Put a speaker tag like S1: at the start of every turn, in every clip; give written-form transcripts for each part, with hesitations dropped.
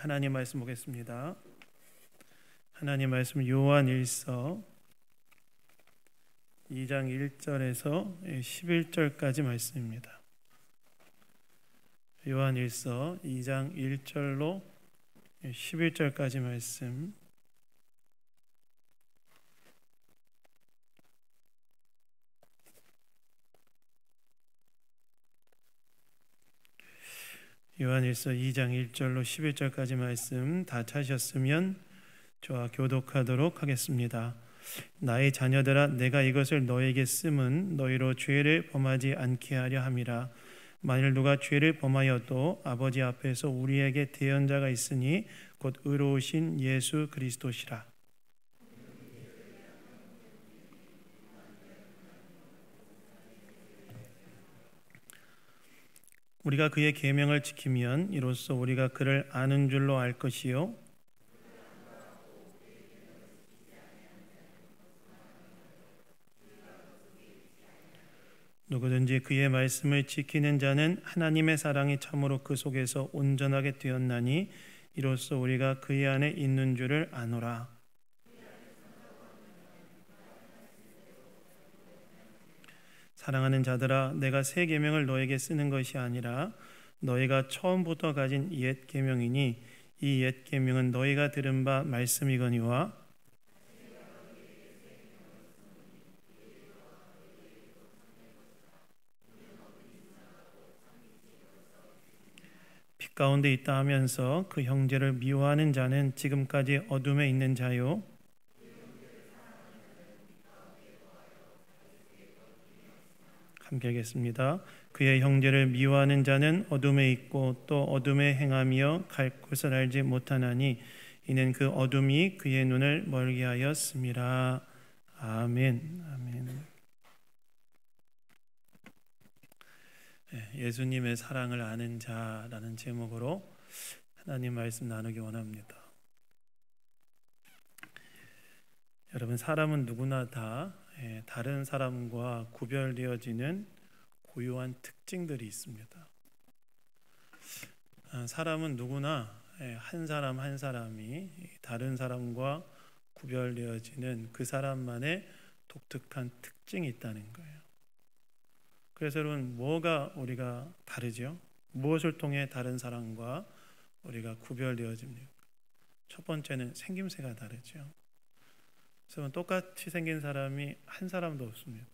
S1: 하나님 말씀 보겠습니다. 하나님 말씀 요한일서 2장 1절에서 11절까지 말씀입니다. 요한일서 2장 1절로 11절까지 말씀. 요한일서 2장 1절로 11절까지 말씀 다 찾으셨으면 저와 교독하도록 하겠습니다. 나의 자녀들아, 내가 이것을 너에게 쓰면 너희로 죄를 범하지 않게 하려 함이라. 만일 누가 죄를 범하여도 아버지 앞에서 우리에게 대언자가 있으니 곧 의로우신 예수 그리스도시라. 우리가 그의 계명을 지키면 이로써 우리가 그를 아는 줄로 알 것이요 누구든지 그의 말씀을 지키는 자는 하나님의 사랑이 참으로 그 속에서 온전하게 되었나니 이로써 우리가 그의 안에 있는 줄을 아노라. 사랑하는 자들아, 내가 새 계명을 너에게 쓰는 것이 아니라 너희가 처음부터 가진 옛 계명이니 이 옛 계명은 너희가 들은 바 말씀이거니와 빛 가운데 있다 하면서 그 형제를 미워하는 자는 지금까지 어둠에 있는 자요 함께 하겠습니다. 그의 형제를 미워하는 자는 어둠에 있고 또 어둠에 행하며 갈 곳을 알지 못하나니 이는 그 어둠이 그의 눈을 멀게 하였음이라. 아멘. 아멘. 예수님의 사랑을 아는 자라는 제목으로 하나님 말씀 나누기 원합니다. 여러분, 사람은 누구나 다 다른 사람과 구별되어지는 고유한 특징들이 있습니다. 사람은 누구나 한 사람 한 사람이 다른 사람과 구별되어지는 그 사람만의 독특한 특징이 있다는 거예요. 그래서 여러분, 뭐가 우리가 다르죠? 무엇을 통해 다른 사람과 우리가 구별되어집니까? 첫 번째는 생김새가 다르죠. 그래서 똑같이 생긴 사람이 한 사람도 없습니다.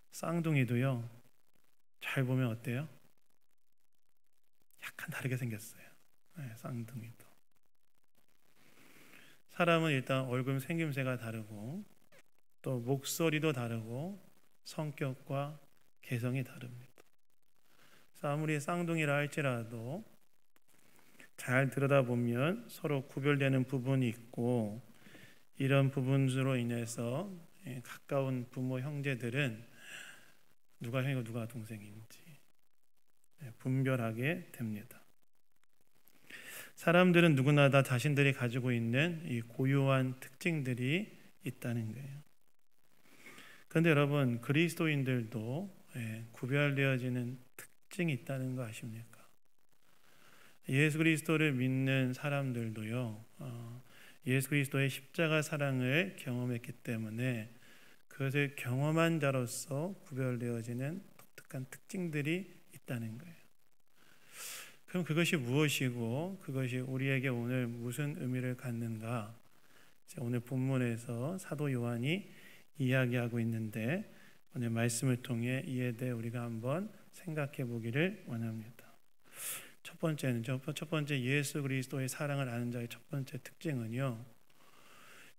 S1: 쌍둥이도요, 잘 보면 어때요? 약간 다르게 생겼어요. 쌍둥이도. 사람은 일단 얼굴 생김새가 다르고 또 목소리도 다르고 성격과 개성이 다릅니다. 그래서 아무리 쌍둥이라 할지라도 잘 들여다보면 서로 구별되는 부분이 있고 이런 부분으로 인해서 가까운 부모 형제들은 누가 형이고 누가 동생인지 분별하게 됩니다. 사람들은 누구나 다 자신들이 가지고 있는 이 고유한 특징들이 있다는 거예요. 그런데 여러분, 그리스도인들도 구별되어지는 특징이 있다는 거 아십니까? 예수 그리스도를 믿는 사람들도요, 예수 그리스도의 십자가 사랑을 경험했기 때문에 그것을 경험한 자로서 구별되어지는 독특한 특징들이 있다는 거예요. 그럼 그것이 무엇이고 그것이 우리에게 오늘 무슨 의미를 갖는가? 오늘 본문에서 사도 요한이 이야기하고 있는데 오늘 말씀을 통해 이에 대해 우리가 한번 생각해 보기를 원합니다. 첫 번째 예수 그리스도의 사랑을 아는 자의 첫 번째 특징은요,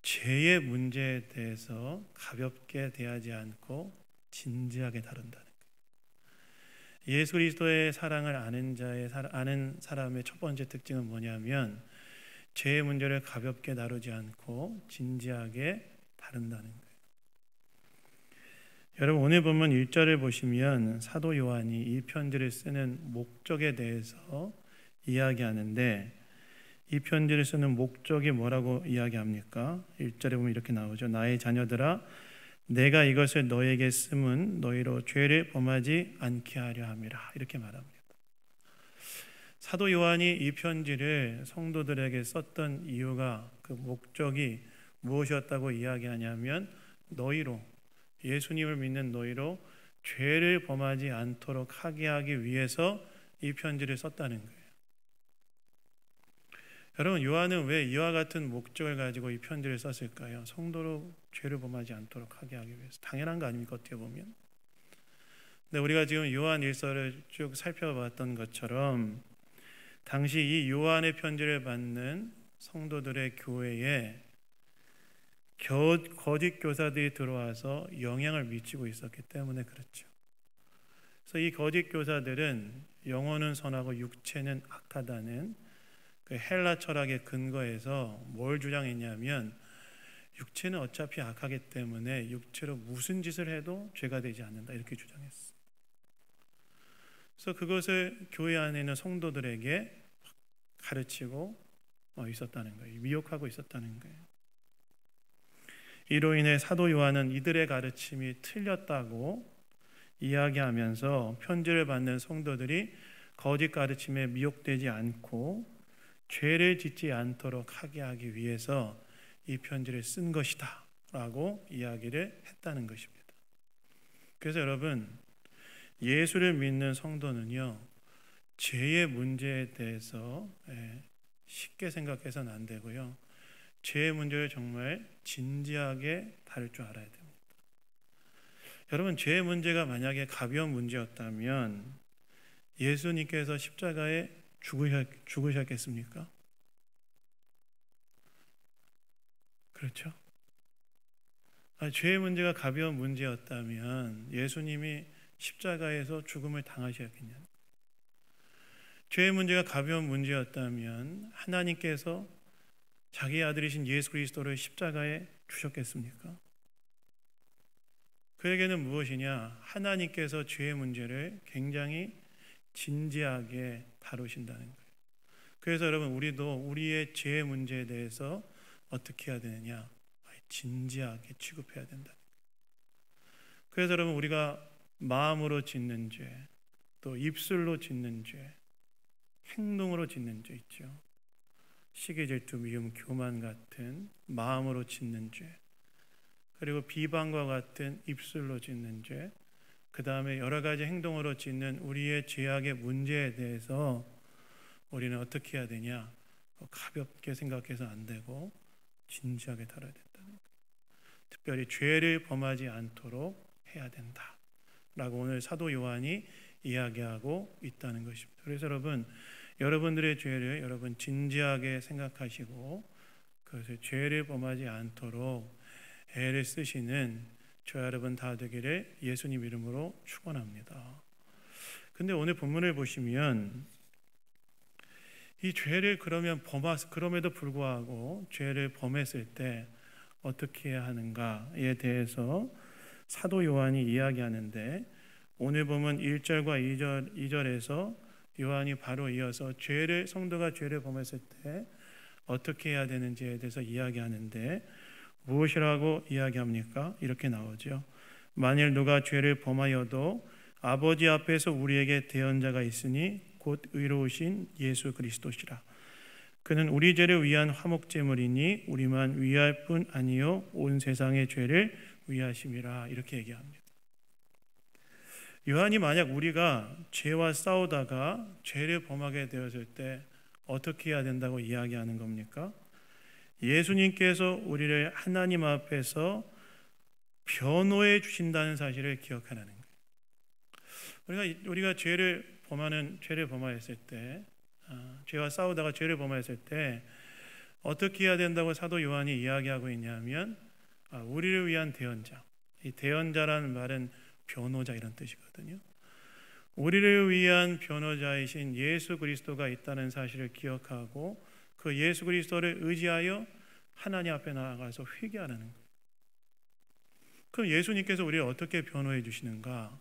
S1: 죄의 문제에 대해서 가볍게 대하지 않고 진지하게 다룬다는 거예요. 예수 그리스도의 사랑을 아는 사람의 첫 번째 특징은 뭐냐면 죄의 문제를 가볍게 다루지 않고 진지하게 다룬다는 거예요. 여러분, 오늘 본문 1절을 보시면 사도 요한이 이 편지를 쓰는 목적에 대해서 이야기하는데 이 편지를 쓰는 목적이 뭐라고 이야기합니까? 1절에 보면 이렇게 나오죠. 나의 자녀들아, 내가 이것을 너에게 쓰면 너희로 죄를 범하지 않게 하려 함이라. 이렇게 말합니다. 사도 요한이 이 편지를 성도들에게 썼던 이유가, 그 목적이 무엇이었다고 이야기하냐면, 너희로, 예수님을 믿는 너희로 죄를 범하지 않도록 하게 하기 위해서 이 편지를 썼다는 거예요. 여러분, 요한은 왜 이와 같은 목적을 가지고 이 편지를 썼을까요? 성도로 죄를 범하지 않도록 하게 하기 위해서. 당연한 거 아닙니까, 어떻게 보면? 근데 우리가 지금 요한 일서를 쭉 살펴봤던 것처럼 당시 이 요한의 편지를 받는 성도들의 교회에 거짓 교사들이 들어와서 영향을 미치고 있었기 때문에 그렇죠. 그래서 이 거짓 교사들은 영혼은 선하고 육체는 악하다는 그 헬라 철학의 근거에서 뭘 주장했냐면, 육체는 어차피 악하기 때문에 육체로 무슨 짓을 해도 죄가 되지 않는다, 이렇게 주장했어. 그래서 그것을 교회 안에 있는 성도들에게 가르치고 있었다는 거예요. 미혹하고 있었다는 거예요. 이로 인해 사도 요한은 이들의 가르침이 틀렸다고 이야기하면서 편지를 받는 성도들이 거짓 가르침에 미혹되지 않고 죄를 짓지 않도록 하게 하기 위해서 이 편지를 쓴 것이다 라고 이야기를 했다는 것입니다. 그래서 여러분, 예수를 믿는 성도는요, 죄의 문제에 대해서 쉽게 생각해서는 안 되고요, 죄의 문제를 정말 진지하게 다룰 줄 알아야 됩니다. 여러분, 죄의 문제가 만약에 가벼운 문제였다면 예수님께서 십자가에 죽으셨겠습니까? 그렇죠? 죄의 문제가 가벼운 문제였다면 예수님이 십자가에서 죽음을 당하셔야겠냐? 죄의 문제가 가벼운 문제였다면 하나님께서 자기 아들이신 예수 그리스도를 십자가에 주셨겠습니까? 그에게는 무엇이냐? 하나님께서 죄의 문제를 굉장히 진지하게 다루신다는 거예요. 그래서 여러분, 우리도 우리의 죄의 문제에 대해서 어떻게 해야 되느냐? 진지하게 취급해야 된다. 그래서 여러분, 우리가 마음으로 짓는 죄, 또 입술로 짓는 죄, 행동으로 짓는 죄 있죠. 시기, 질투, 미움, 교만 같은 마음으로 짓는 죄, 그리고 비방과 같은 입술로 짓는 죄, 그 다음에 여러 가지 행동으로 짓는 우리의 죄악의 문제에 대해서 우리는 어떻게 해야 되냐? 가볍게 생각해서 안 되고 진지하게 다뤄야 된다는 거예요. 특별히 죄를 범하지 않도록 해야 된다라고 오늘 사도 요한이 이야기하고 있다는 것입니다. 그래서 여러분들의 죄를 여러분 진지하게 생각하시고 그것을 죄를 범하지 않도록 애를 쓰시는 저 여러분 다 되기를 예수님 이름으로 축원합니다. 근데 오늘 본문을 보시면 이 죄를 그럼에도 불구하고 죄를 범했을 때 어떻게 해야 하는가에 대해서 사도 요한이 이야기하는데, 오늘 보면 1절과 2절에서 요한이 바로 이어서 성도가 죄를 범했을 때 어떻게 해야 되는지에 대해서 이야기하는데, 무엇이라고 이야기합니까? 이렇게 나오죠. 만일 누가 죄를 범하여도 아버지 앞에서 우리에게 대언자가 있으니 곧 의로우신 예수 그리스도시라. 그는 우리 죄를 위한 화목제물이니 우리만 위할 뿐 아니요 온 세상의 죄를 위하심이라. 이렇게 얘기합니다. 요한이 만약 우리가 죄와 싸우다가 죄를 범하게 되었을 때 어떻게 해야 된다고 이야기하는 겁니까? 예수님께서 우리를 하나님 앞에서 변호해 주신다는 사실을 기억하라는 거예요. 우리가 죄를 범하였을 때, 죄와 싸우다가 죄를 범하였을 때 어떻게 해야 된다고 사도 요한이 이야기하고 있냐면, 우리를 위한 대언자. 이 대언자라는 말은 변호자 이런 뜻이거든요. 우리를 위한 변호자이신 예수 그리스도가 있다는 사실을 기억하고 그 예수 그리스도를 의지하여 하나님 앞에 나아가서 회개하는 거예요. 그럼 예수님께서 우리를 어떻게 변호해 주시는가?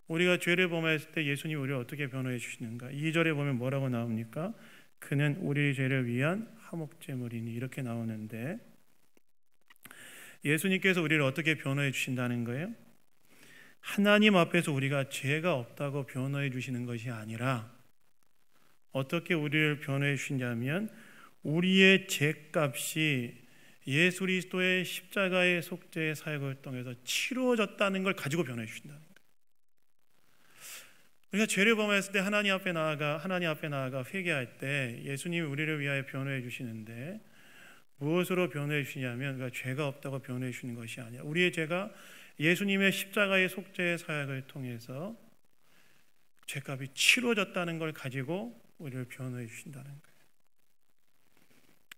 S1: 우리가 죄를 범했을 때 예수님이 우리를 어떻게 변호해 주시는가? 2절에 보면 뭐라고 나옵니까? 그는 우리 죄를 위한 화목제물이니, 이렇게 나오는데, 예수님께서 우리를 어떻게 변호해 주신다는 거예요? 하나님 앞에서 우리가 죄가 없다고 변호해 주시는 것이 아니라 어떻게 우리를 변호해 주시냐면 우리의 죄값이 예수 그리스도의 십자가의 속죄의 사역을 통해서 치루어졌다는 걸 가지고 변호해 주신다는 거예요. 우리가 죄를 범했을 때 하나님 앞에 나아가 회개할 때 예수님이 우리를 위하여 변호해 주시는데 무엇으로 변호해 주시냐면 그러니까 죄가 없다고 변호해 주시는 것이 아니라 우리의 죄가 예수님의 십자가의 속죄의 사역을 통해서 죄값이 치루어졌다는 걸 가지고 우리를 변호해 주신다는 거예요.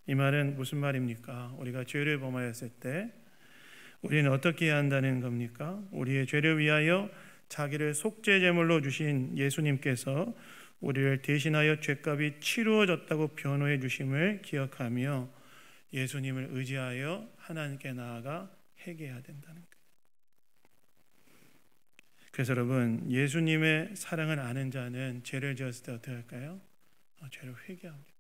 S1: 이 말은 무슨 말입니까? 우리가 죄를 범하였을 때 우리는 어떻게 해야 한다는 겁니까? 우리의 죄를 위하여 자기를 속죄 제물로 주신 예수님께서 우리를 대신하여 죄값이 치루어졌다고 변호해 주심을 기억하며 예수님을 의지하여 하나님께 나아가 회개해야 된다는 거예요. 그래서 여러분, 예수님의 사랑을 아는 자는 죄를 지었을 때 어떻게 할까요? 죄를 회개합니다.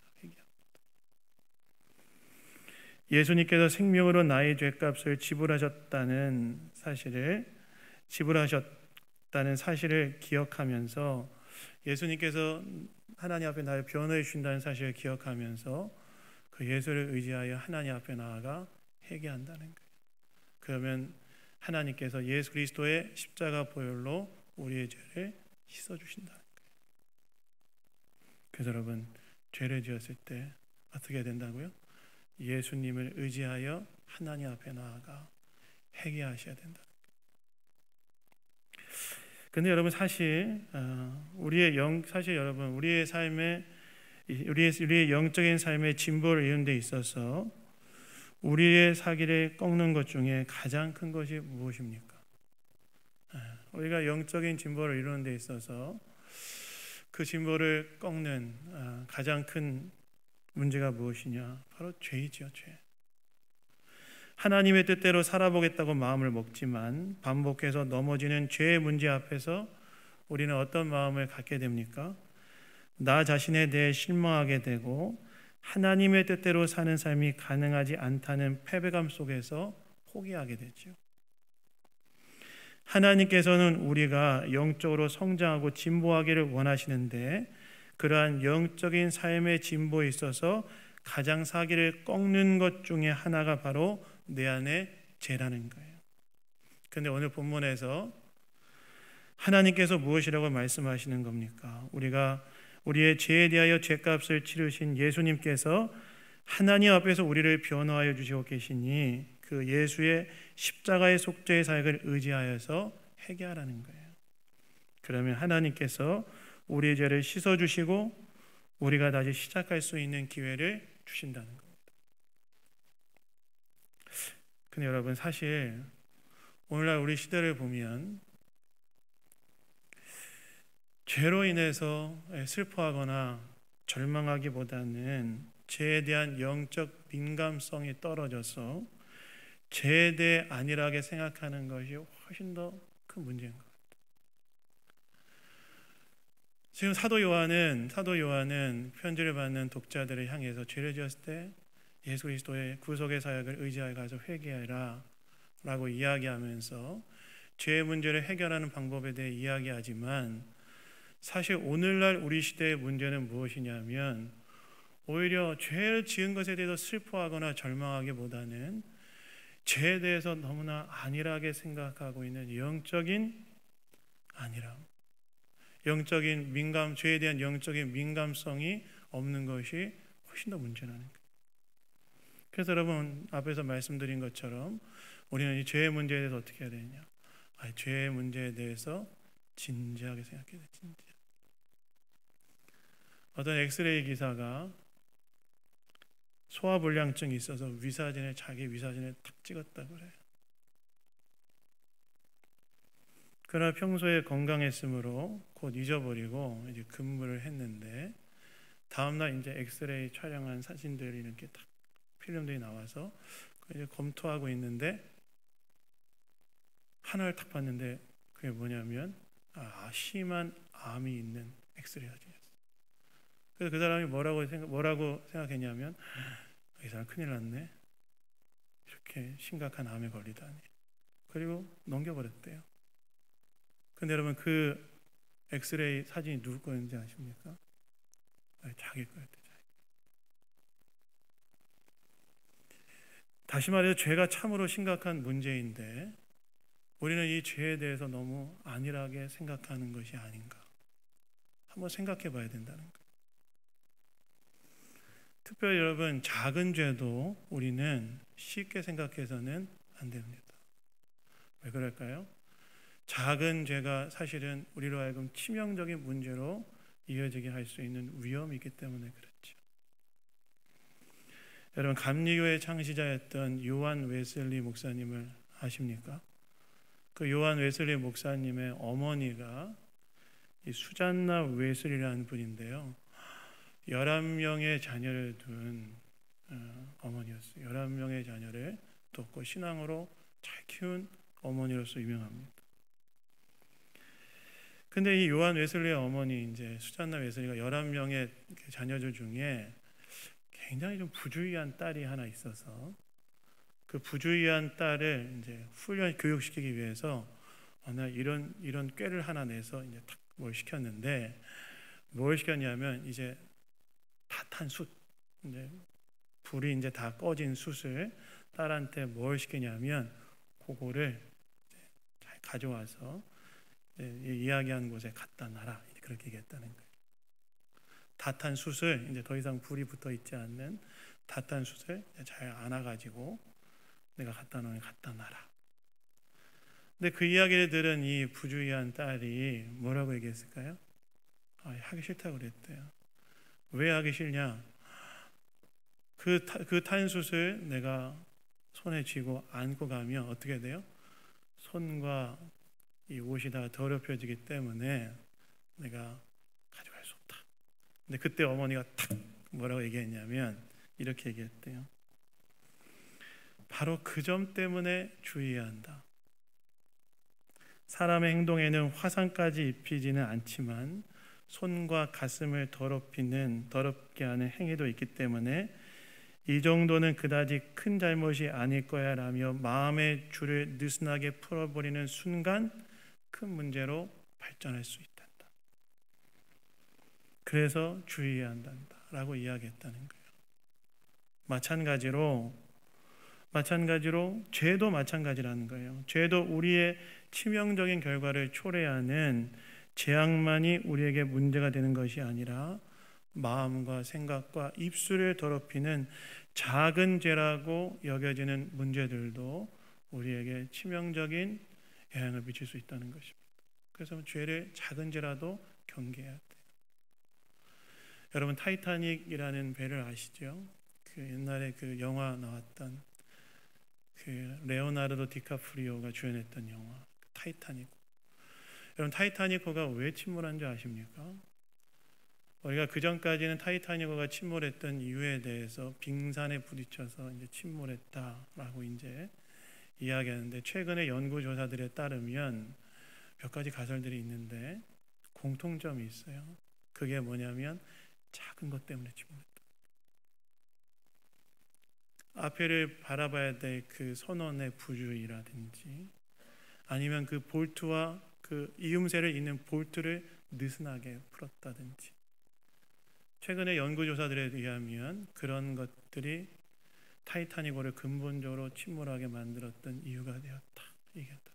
S1: 예수님께서 생명으로 나의 죄값을 지불하셨다는 사실을 기억하면서 예수님께서 하나님 앞에 나를 변호해 주신다는 사실을 기억하면서 그 예수를 의지하여 하나님 앞에 나아가 회개한다는 거예요. 그러면 하나님께서 예수 그리스도의 십자가 보혈로 우리의 죄를 씻어주신다는 거예요. 그래서 여러분, 죄를 지었을 때 어떻게 해야 된다고요? 예수님을 의지하여 하나님 앞에 나아가 회개하셔야 된다. 근데 여러분 사실 여러분 우리의 영적인 삶의 진보를 이루는 데 있어서 우리의 사기를 꺾는 것 중에 가장 큰 것이 무엇입니까? 우리가 영적인 진보를 이루는 데 있어서 그 진보를 꺾는 가장 큰 문제가 무엇이냐? 바로 죄이죠, 죄. 하나님의 뜻대로 살아보겠다고 마음을 먹지만 반복해서 넘어지는 죄의 문제 앞에서 우리는 어떤 마음을 갖게 됩니까? 나 자신에 대해 실망하게 되고 하나님의 뜻대로 사는 삶이 가능하지 않다는 패배감 속에서 포기하게 되죠. 하나님께서는 우리가 영적으로 성장하고 진보하기를 원하시는데 그러한 영적인 삶의 진보에 있어서 가장 사기를 꺾는 것 중에 하나가 바로 내 안에 죄라는 거예요. 그런데 오늘 본문에서 하나님께서 무엇이라고 말씀하시는 겁니까? 우리의 죄에 대하여 죄값을 치르신 예수님께서 하나님 앞에서 우리를 변호하여 주시고 계시니 그 예수의 십자가의 속죄의 사역을 의지하여서 회개하라는 거예요. 그러면 하나님께서 우리의 죄를 씻어주시고 우리가 다시 시작할 수 있는 기회를 주신다는 겁니다. 근데 여러분 사실 오늘날 우리 시대를 보면 죄로 인해서 슬퍼하거나 절망하기보다는 죄에 대한 영적 민감성이 떨어져서 죄에 대해 안일하게 생각하는 것이 훨씬 더 큰 문제인 것 같아요. 지금 사도 요한은 편지를 받는 독자들을 향해서 죄를 지었을 때 예수 그리스도의 구속의 사역을 의지하여 가서 회개하라 라고 이야기하면서 죄의 문제를 해결하는 방법에 대해 이야기하지만 사실 오늘날 우리 시대의 문제는 무엇이냐면 오히려 죄를 지은 것에 대해서 슬퍼하거나 절망하기보다는 죄에 대해서 너무나 안일하게 생각하고 있는 영적인 안일함, 죄에 대한 영적인 민감성이 없는 것이 훨씬 더 문제라는 거예요. 그래서 여러분 앞에서 말씀드린 것처럼 우리는 이 죄의 문제에 대해서 어떻게 해야 되느냐? 죄의 문제에 대해서 진지하게 생각해야 돼. 진지하게. 어떤 엑스레이 기사가 소화불량증이 있어서 자기 위사진을 탁 찍었다고 그래요. 그러나 평소에 건강했으므로 곧 잊어버리고 이제 근무를 했는데 다음날 이제 엑스레이 촬영한 사진들이 이렇게 딱 필름들이 나와서 이제 검토하고 있는데 하나를 딱 봤는데 그게 뭐냐면 심한 암이 있는 엑스레이 사진이었어요. 그래서 그 사람이 뭐라고 생각했냐면 이 사람 큰일 났네. 이렇게 심각한 암에 걸리다니. 그리고 넘겨버렸대요. 근데 여러분 그 엑스레이 사진이 누구 거였는지 아십니까? 자기 거였대. 다시 말해서 죄가 참으로 심각한 문제인데 우리는 이 죄에 대해서 너무 안일하게 생각하는 것이 아닌가 한번 생각해 봐야 된다는 거예요. 특별히 여러분, 작은 죄도 우리는 쉽게 생각해서는 안 됩니다. 왜 그럴까요? 작은 죄가 사실은 우리로 하여금 치명적인 문제로 이어지게 할 수 있는 위험이 있기 때문에 그렇죠. 여러분, 감리교의 창시자였던 요한 웨슬리 목사님을 아십니까? 그 요한 웨슬리 목사님의 어머니가 이 수잔나 웨슬리라는 분인데요. 11명의 자녀를 둔 어머니였어요. 11명의 자녀를 돕고 신앙으로 잘 키운 어머니로서 유명합니다. 근데 이 요한 웨슬리의 어머니 이제 수잔나 웨슬리가 11명의 자녀들 중에 굉장히 좀 부주의한 딸이 하나 있어서 그 부주의한 딸을 이제 훈련 교육시키기 위해서 이런 꾀를 하나 내서 이제 탁 뭘 시켰는데 뭘 시켰냐면 이제 다 탄 숯, 이제 불이 이제 다 꺼진 숯을 딸한테 뭘 시키냐면 그거를 잘 가져와서 이야기하는 곳에 갖다 놔라 그렇게 얘기했다는 거예요. 다 탄 숯을 이제 더 이상 불이 붙어 있지 않는 다 탄 숯을 잘 안아가지고 내가 갖다 놔라. 근데 그 이야기를 들은 이 부주의한 딸이 뭐라고 얘기했을까요? 하기 싫다고 그랬대요. 왜 하기 싫냐? 그 탄 숯을 내가 손에 쥐고 안고 가면 어떻게 돼요? 손과 이 옷이 다 더럽혀지기 때문에 내가 가져갈 수 없다. 근데 그때 어머니가 탁 뭐라고 얘기했냐면 이렇게 얘기했대요. 바로 그 점 때문에 주의해야 한다. 사람의 행동에는 화상까지 입히지는 않지만 손과 가슴을 더럽게 하는 행위도 있기 때문에 이 정도는 그다지 큰 잘못이 아닐 거야 라며 마음의 줄을 느슨하게 풀어버리는 순간 큰 문제로 발전할 수 있단다. 그래서 주의해야 한단다 라고 이야기했다는 거예요. 마찬가지로 죄도 마찬가지라는 거예요. 죄도 우리의 치명적인 결과를 초래하는 재앙만이 우리에게 문제가 되는 것이 아니라 마음과 생각과 입술을 더럽히는 작은 죄라고 여겨지는 문제들도 우리에게 치명적인 영향을 미칠 수 있다는 것입니다. 그래서 죄를 작은 죄라도 경계해야 돼요. 여러분, 타이타닉이라는 배를 아시죠? 그 옛날에 그 영화 나왔던 그 레오나르도 디카프리오가 주연했던 영화 타이타닉. 여러분, 타이타닉호가 왜 침몰한 줄 아십니까? 우리가 그 전까지는 타이타닉호가 침몰했던 이유에 대해서 빙산에 부딪혀서 이제 침몰했다라고 이제 이야기하는데 최근의 연구 조사들에 따르면 몇 가지 가설들이 있는데 공통점이 있어요. 그게 뭐냐면 작은 것 때문에 침몰했다. 앞에를 바라봐야 될 그 선원의 부주의라든지 아니면 그 볼트와 그 이음새를 잇는 볼트를 느슨하게 풀었다든지 최근의 연구조사들에 의하면 그런 것들이 타이타닉호를 근본적으로 침몰하게 만들었던 이유가 되었다. 얘기했다.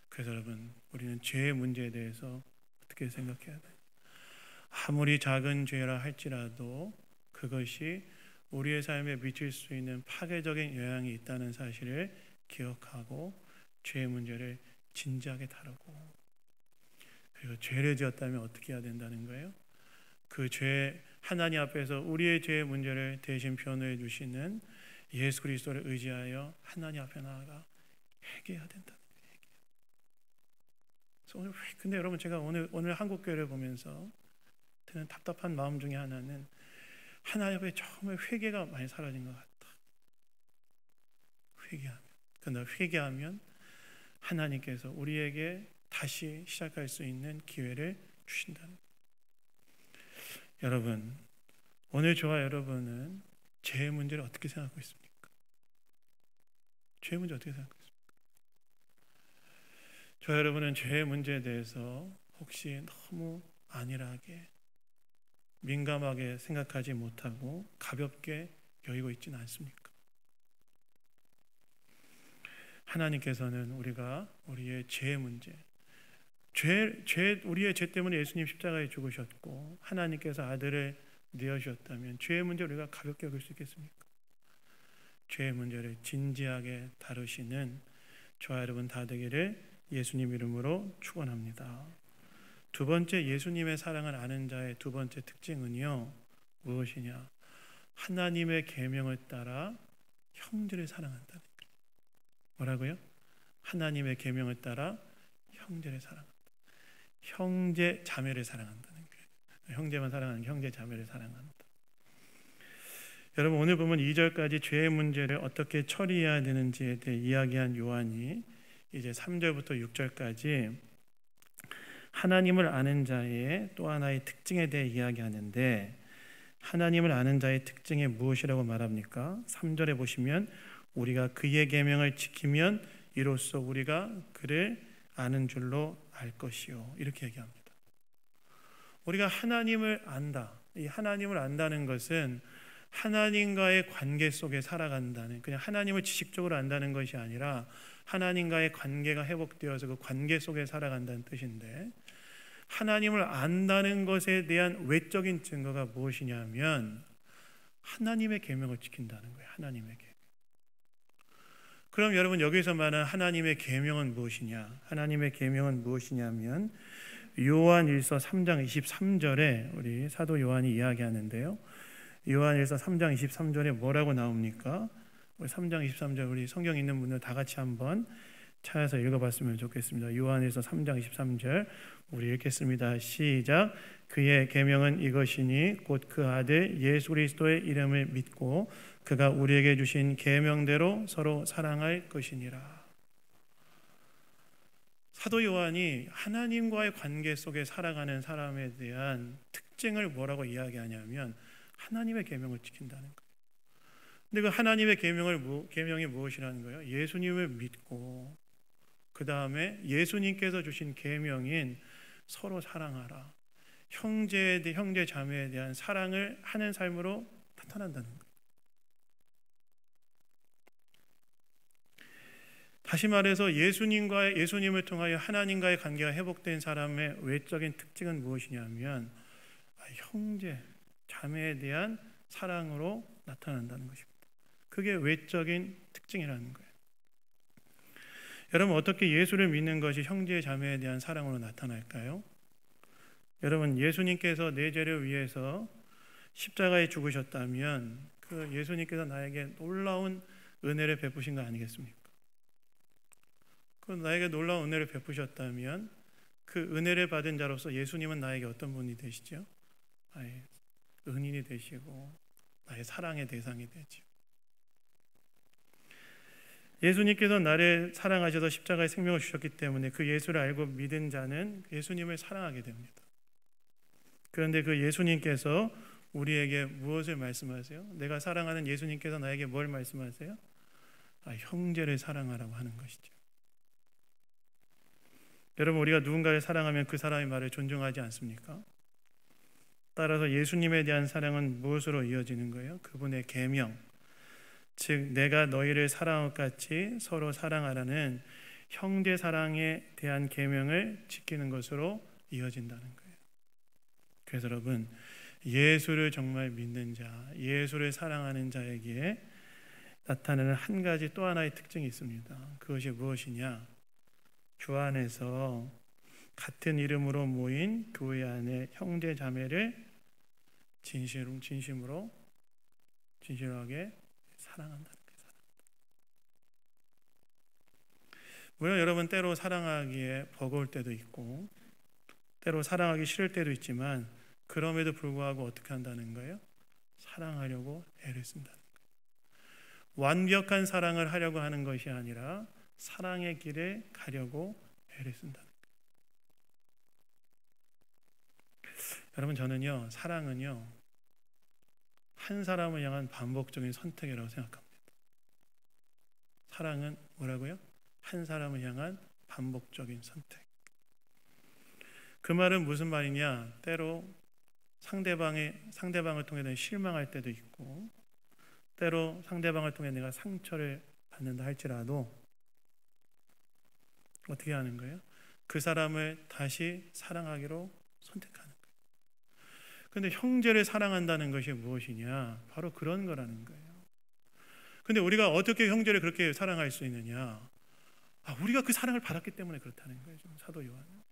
S1: 그래서 여러분, 우리는 죄의 문제에 대해서 어떻게 생각해야 돼요? 아무리 작은 죄라 할지라도 그것이 우리의 삶에 미칠 수 있는 파괴적인 영향이 있다는 사실을 기억하고 죄의 문제를 진지하게 다루고 그리고 죄를 지었다면 어떻게 해야 된다는 거예요? 그 죄 하나님 앞에서 우리의 죄의 문제를 대신 변호해 주시는 예수 그리스도를 의지하여 하나님 앞에 나아가 회개해야 된다는 거예요. 그래서 근데 여러분, 제가 오늘 한국 교회를 보면서 드는 답답한 마음 중에 하나는 하나님 앞에 정말 회개가 많이 사라진 것 같다. 그러나 회개하면 하나님께서 우리에게 다시 시작할 수 있는 기회를 주신다는 거예요. 여러분, 오늘 저와 여러분은 죄의 문제를 어떻게 생각하고 있습니까? 죄의 문제 어떻게 생각하고 있습니까? 저와 여러분은 죄의 문제에 대해서 혹시 너무 안일하게 민감하게 생각하지 못하고 가볍게 여기고 있지는 않습니까? 하나님께서는 우리의 죄의 문제, 우리의 죄 때문에 예수님 십자가에 죽으셨고 하나님께서 아들을 내어주셨다면 죄의 문제 우리가 가볍게 여길 수 있겠습니까? 죄의 문제를 진지하게 다루시는 저와 여러분 다 되기를 예수님 이름으로 축원합니다. 두 번째, 예수님의 사랑을 아는 자의 두 번째 특징은요, 무엇이냐? 하나님의 계명을 따라 형제를 사랑한다는 거예요. 뭐라고요? 하나님의 계명을 따라 형제를 사랑한다. 형제 자매를 사랑한다는 거예요. 형제만 사랑하는 형제 자매를 사랑한다. 여러분, 오늘 보면 2절까지 죄의 문제를 어떻게 처리해야 되는지에 대해 이야기한 요한이 이제 3절부터 6절까지 하나님을 아는 자의 또 하나의 특징에 대해 이야기하는데, 하나님을 아는 자의 특징이 무엇이라고 말합니까? 3절에 보시면 우리가 그의 계명을 지키면 이로써 우리가 그를 아는 줄로 알 것이요, 이렇게 얘기합니다. 우리가 하나님을 안다. 이 하나님을 안다는 것은 하나님과의 관계 속에 살아간다는, 그냥 하나님을 지식적으로 안다는 것이 아니라 하나님과의 관계가 회복되어서 그 관계 속에 살아간다는 뜻인데, 하나님을 안다는 것에 대한 외적인 증거가 무엇이냐면 하나님의 계명을 지킨다는 거예요. 하나님의 계명. 그럼 여러분, 여기서 말하는 하나님의 계명은 무엇이냐? 하나님의 계명은 무엇이냐면 요한일서 3장 23절에 우리 사도 요한이 이야기하는데요. 요한일서 3장 23절에 뭐라고 나옵니까? 3장 23절 우리 성경 있는 분들 다 같이 한번 찾아서 읽어봤으면 좋겠습니다. 요한일서 3장 23절 우리 읽겠습니다. 시작. 그의 계명은 이것이니 곧 그 아들 예수 그리스도의 이름을 믿고 그가 우리에게 주신 계명대로 서로 사랑할 것이니라. 사도 요한이 하나님과의 관계 속에 살아가는 사람에 대한 특징을 뭐라고 이야기하냐면 하나님의 계명을 지킨다는 거예요. 근데 그 하나님의 계명이 무엇이라는 거예요? 예수님을 믿고 그 다음에 예수님께서 주신 계명인 서로 사랑하라. 형제 자매에 대한 사랑을 하는 삶으로 나타난다는 거예요. 다시 말해서 예수님을 통하여 하나님과의 관계가 회복된 사람의 외적인 특징은 무엇이냐면 형제 자매에 대한 사랑으로 나타난다는 것입니다. 그게 외적인 특징이라는 거예요. 여러분, 어떻게 예수를 믿는 것이 형제 자매에 대한 사랑으로 나타날까요? 여러분, 예수님께서 내 죄를 위해서 십자가에 죽으셨다면 그 예수님께서 나에게 놀라운 은혜를 베푸신 거 아니겠습니까? 그 나에게 놀라운 은혜를 베푸셨다면 그 은혜를 받은 자로서 예수님은 나에게 어떤 분이 되시죠? 나의 은인이 되시고 나의 사랑의 대상이 되죠. 예수님께서 나를 사랑하셔서 십자가에 생명을 주셨기 때문에 그 예수를 알고 믿은 자는 예수님을 사랑하게 됩니다. 그런데 그 예수님께서 우리에게 무엇을 말씀하세요? 내가 사랑하는 예수님께서 나에게 뭘 말씀하세요? 형제를 사랑하라고 하는 것이죠. 여러분, 우리가 누군가를 사랑하면 그 사람의 말을 존중하지 않습니까? 따라서 예수님에 대한 사랑은 무엇으로 이어지는 거예요? 그분의 계명, 즉 내가 너희를 사랑한 것 같이 서로 사랑하라는 형제 사랑에 대한 계명을 지키는 것으로 이어진다는 거예요. 그래서 여러분, 예수를 정말 믿는 자, 예수를 사랑하는 자에게 나타나는 한 가지 또 하나의 특징이 있습니다. 그것이 무엇이냐? 주 안에서 같은 이름으로 모인 교회 안에 형제 자매를 진실하게 사랑한다는 거예요. 물론 여러분, 때로 사랑하기에 버거울 때도 있고 때로 사랑하기 싫을 때도 있지만 그럼에도 불구하고 어떻게 한다는 거예요? 사랑하려고 애를 쓴다는 거예요. 완벽한 사랑을 하려고 하는 것이 아니라 사랑의 길에 가려고 애를 쓴다는 거예요. 여러분, 저는요, 사랑은요, 한 사람을 향한 반복적인 선택이라고 생각합니다. 사랑은 뭐라고요? 한 사람을 향한 반복적인 선택. 그 말은 무슨 말이냐? 때로 상대방을 통해 내가 실망할 때도 있고, 때로 상대방을 통해 내가 상처를 받는다 할지라도 어떻게 하는 거예요? 그 사람을 다시 사랑하기로 선택하는 거예요. 근데 형제를 사랑한다는 것이 무엇이냐? 바로 그런 거라는 거예요. 근데 우리가 어떻게 형제를 그렇게 사랑할 수 있느냐? 우리가 그 사랑을 받았기 때문에 그렇다는 거예요. 사도 요한은.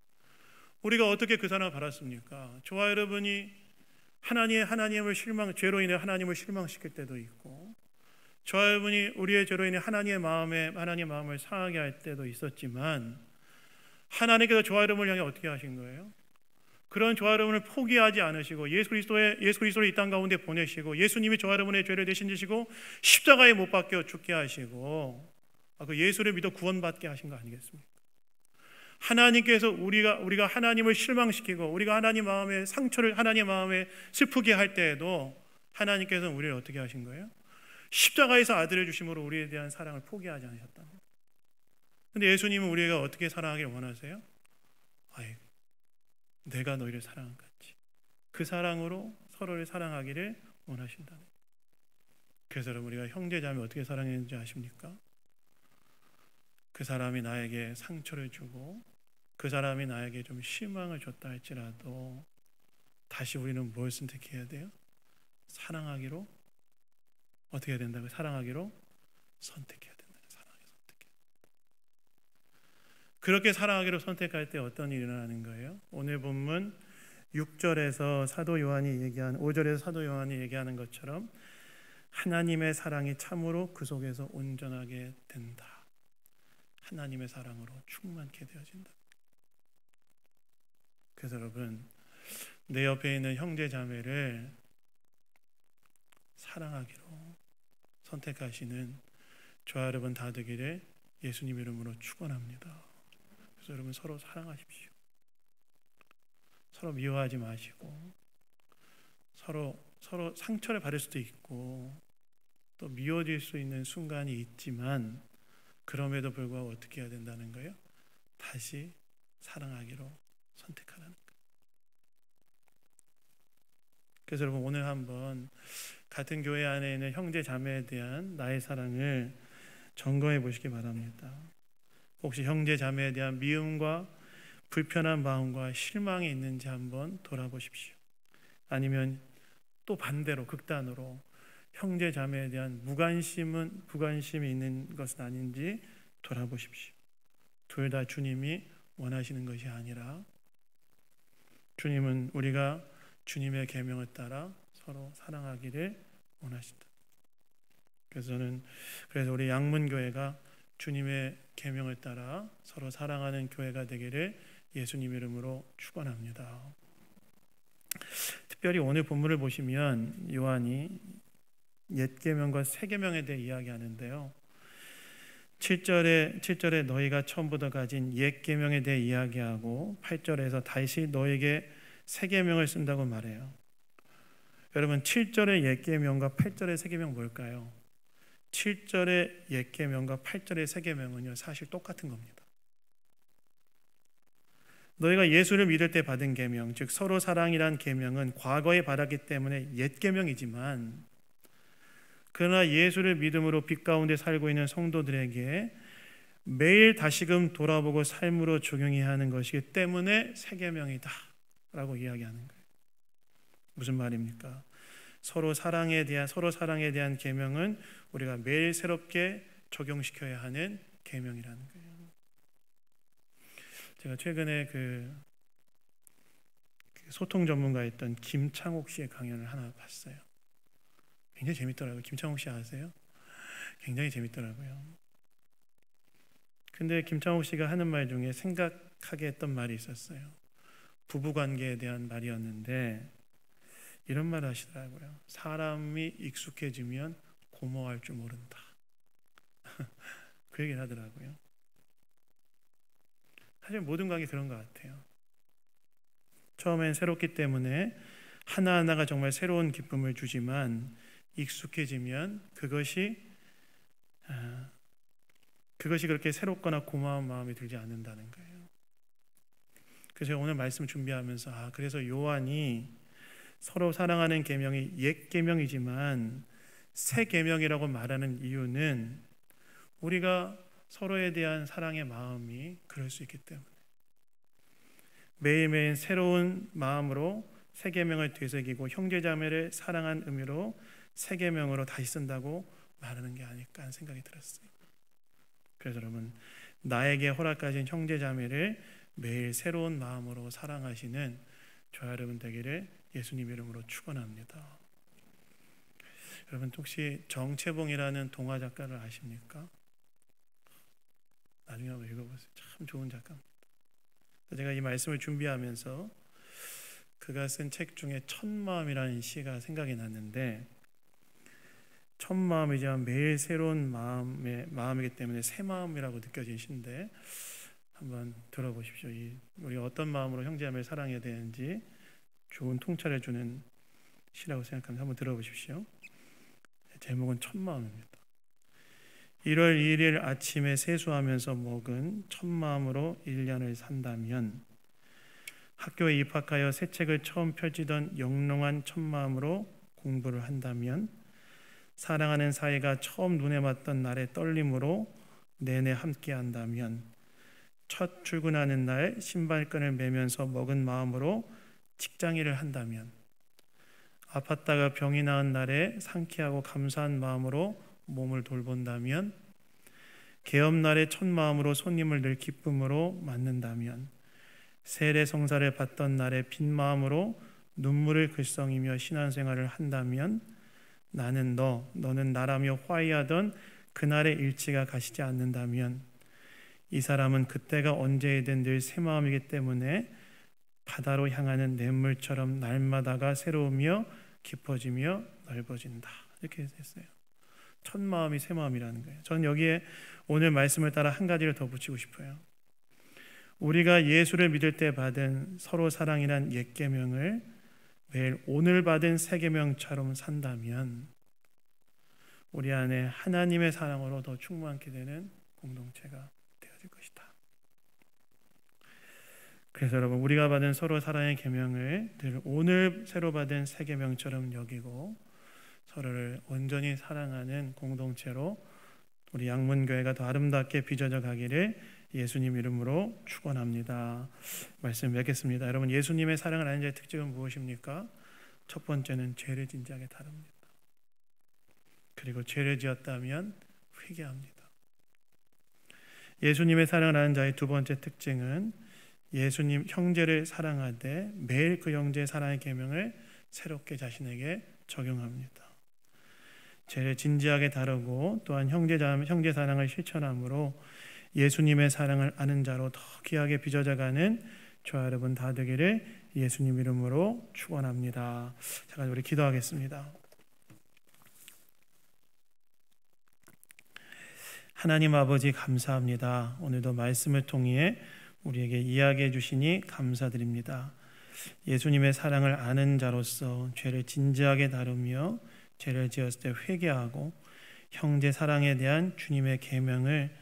S1: 우리가 어떻게 그 사랑을 받았습니까? 저와 여러분이 죄로 인해 하나님을 실망시킬 때도 있고, 저와 여러분이 우리의 죄로 인해 하나님의 마음을 상하게 할 때도 있었지만, 하나님께서 저와 여러분을 향해 어떻게 하신 거예요? 그런 저와 여러분을 포기하지 않으시고 예수 그리스도를 이 땅 가운데 보내시고, 예수님이 저와 여러분의 죄를 대신 지시고 십자가에 못 박혀 죽게 하시고, 그 예수를 믿어 구원받게 하신 거 아니겠습니까? 하나님께서 우리가 하나님을 실망시키고 우리가 하나님 마음에 상처를, 하나님 마음에 슬프게 할 때에도 하나님께서는 우리를 어떻게 하신 거예요? 십자가에서 아들을 주심으로 우리에 대한 사랑을 포기하지 않으셨다. 근데 예수님은 우리가 어떻게 사랑하길 원하세요? 내가 너희를 사랑한 같이 그 사랑으로 서로를 사랑하기를 원하신다. 그래서 여러분, 우리가 형제자매 어떻게 사랑했는지 아십니까? 그 사람이 나에게 상처를 주고 그 사람이 나에게 좀 실망을 줬다 할지라도 다시 우리는 뭘 선택해야 돼요? 사랑하기로 어떻게 해야 된다고요? 사랑하기로 선택해야 된다. 그렇게 사랑하기로 선택할 때 어떤 일이 일어나는 거예요? 오늘 본문 6절에서 사도 요한이 얘기한 5절에서 사도 요한이 얘기하는 것처럼 하나님의 사랑이 참으로 그 속에서 온전하게 된다. 하나님의 사랑으로 충만케 되어진다. 그래서 여러분, 내 옆에 있는 형제 자매를 사랑하기로 선택하시는 저와 여러분 다 되기를 예수님 이름으로 축원합니다. 그래서 여러분, 서로 사랑하십시오. 서로 미워하지 마시고, 서로 상처를 받을 수도 있고 또 미워질 수 있는 순간이 있지만, 그럼에도 불구하고 어떻게 해야 된다는 거예요? 다시 사랑하기로 선택하라는 거예요. 그래서 여러분, 오늘 한번 같은 교회 안에 있는 형제 자매에 대한 나의 사랑을 점검해 보시기 바랍니다. 혹시 형제 자매에 대한 미움과 불편한 마음과 실망이 있는지 한번 돌아보십시오. 아니면 또 반대로 극단으로 형제 자매에 대한 무관심이 있는 것은 아닌지 돌아보십시오. 둘 다 주님이 원하시는 것이 아니라, 주님은 우리가 주님의 계명을 따라 서로 사랑하기를 원하신다. 그래서 우리 양문교회가 주님의 계명을 따라 서로 사랑하는 교회가 되기를 예수님 이름으로 축원합니다. 특별히 오늘 본문을 보시면 요한이 옛 계명과 새 계명에 대해 이야기하는데요. 7절에 너희가 처음부터 가진 옛 계명에 대해 이야기하고 8절에서 다시 너에게 새 계명을 쓴다고 말해요. 여러분, 7절의 옛 계명과 8절의 새 계명 뭘까요? 7절의 옛 계명과 8절의 새 계명은요, 사실 똑같은 겁니다. 너희가 예수를 믿을 때 받은 계명, 즉 서로 사랑이란 계명은 과거에 받았기 때문에 옛 계명이지만, 그러나 예수를 믿음으로 빛 가운데 살고 있는 성도들에게 매일 다시금 돌아보고 삶으로 적용해야 하는 것이기 때문에 새 계명이다 라고 이야기하는 거예요. 무슨 말입니까? 서로 사랑에 대한 계명은 우리가 매일 새롭게 적용시켜야 하는 계명이라는 거예요. 제가 최근에 그 소통 전문가였던 김창옥 씨의 강연을 하나 봤어요. 굉장히 재밌더라고요. 김창옥 씨 아세요? 굉장히 재밌더라고요. 근데 김창옥 씨가 하는 말 중에 생각하게 했던 말이 있었어요. 부부관계에 대한 말이었는데 이런 말 하시더라고요. 사람이 익숙해지면 고마워할 줄 모른다. 그 얘기를 하더라고요. 사실 모든 관계 그런 것 같아요. 처음엔 새롭기 때문에 하나하나가 정말 새로운 기쁨을 주지만 익숙해지면 그것이 그렇게 새롭거나 고마운 마음이 들지 않는다는 거예요. 그래서 오늘 말씀 준비하면서 그래서 요한이 서로 사랑하는 계명이 옛 계명이지만 새 계명이라고 말하는 이유는 우리가 서로에 대한 사랑의 마음이 그럴 수 있기 때문에, 매일매일 새로운 마음으로 새 계명을 되새기고 형제자매를 사랑한 의미로 새 계명으로 다시 쓴다고 말하는 게 아닐까 하는 생각이 들었어요. 그래서 여러분, 나에게 허락하신 형제자매를 매일 새로운 마음으로 사랑하시는 저와 여러분 되기를 예수님 이름으로 축원합니다. 여러분, 혹시 정채봉이라는 동화 작가를 아십니까? 나중에 한번 읽어보세요. 참 좋은 작가입니다. 제가 이 말씀을 준비하면서 그가 쓴 책 중에 첫마음이라는 시가 생각이 났는데, 첫마음이지만 매일 새로운 마음이기 때문에 새 마음이라고 느껴진 시인데 한번 들어보십시오. 우리 어떤 마음으로 형제자매를 사랑해야 되는지 좋은 통찰해 주는 시라고 생각합니다. 한번 들어보십시오. 제목은 첫마음입니다. 1월 2일 아침에 세수하면서 먹은 첫마음으로 1년을 산다면, 학교에 입학하여 새 책을 처음 펼치던 영롱한 첫마음으로 공부를 한다면, 사랑하는 사이가 처음 눈에 맞던 날의 떨림으로 내내 함께 한다면, 첫 출근하는 날 신발끈을 매면서 먹은 마음으로 직장일을 한다면, 아팠다가 병이 나은 날에 상쾌하고 감사한 마음으로 몸을 돌본다면, 개업날의 첫 마음으로 손님을 늘 기쁨으로 맞는다면, 세례 성사를 받던 날의 빈 마음으로 눈물을 글썽이며 신앙생활을 한다면, 나는 너는 나라며 화해하던 그날의 일치가 가시지 않는다면, 이 사람은 그때가 언제이든 늘 새 마음이기 때문에 바다로 향하는 냇물처럼 날마다가 새로우며 깊어지며 넓어진다. 이렇게 했어요. 첫 마음이 새 마음이라는 거예요. 저는 여기에 오늘 말씀을 따라 한 가지를 더 붙이고 싶어요. 우리가 예수를 믿을 때 받은 서로 사랑이란 옛 계명을 매일 오늘 받은 새 계명처럼 산다면 우리 안에 하나님의 사랑으로 더 충만케 되는 공동체가 되어질 것이다. 그래서 여러분, 우리가 받은 서로 사랑의 계명을 늘 오늘 새로 받은 새 계명처럼 여기고 서로를 온전히 사랑하는 공동체로 우리 양문교회가 더 아름답게 빚어져 가기를 예수님 이름으로 축원합니다. 말씀 맺겠습니다. 여러분, 예수님의 사랑을 아는 자의 특징은 무엇입니까? 첫 번째는 죄를 진지하게 다룹니다. 그리고 죄를 지었다면 회개합니다. 예수님의 사랑을 아는 자의 두 번째 특징은 예수님 형제를 사랑하되 매일 그 형제의 사랑의 계명을 새롭게 자신에게 적용합니다. 죄를 진지하게 다루고 또한 형제 사랑을 실천함으로 예수님의 사랑을 아는 자로 더 귀하게 빚어져가는 저와 여러분 다 되기를 예수님 이름으로 축원합니다. 자, 우리 기도하겠습니다. 하나님 아버지, 감사합니다. 오늘도 말씀을 통해 우리에게 이야기해 주시니 감사드립니다. 예수님의 사랑을 아는 자로서 죄를 진지하게 다루며 죄를 지었을 때 회개하고 형제 사랑에 대한 주님의 계명을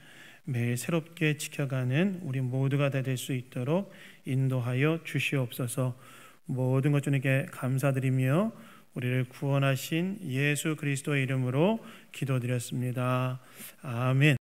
S1: 매일 새롭게 지켜가는 우리 모두가 될 수 있도록 인도하여 주시옵소서. 모든 것 주님께 감사드리며 우리를 구원하신 예수 그리스도의 이름으로 기도드렸습니다. 아멘.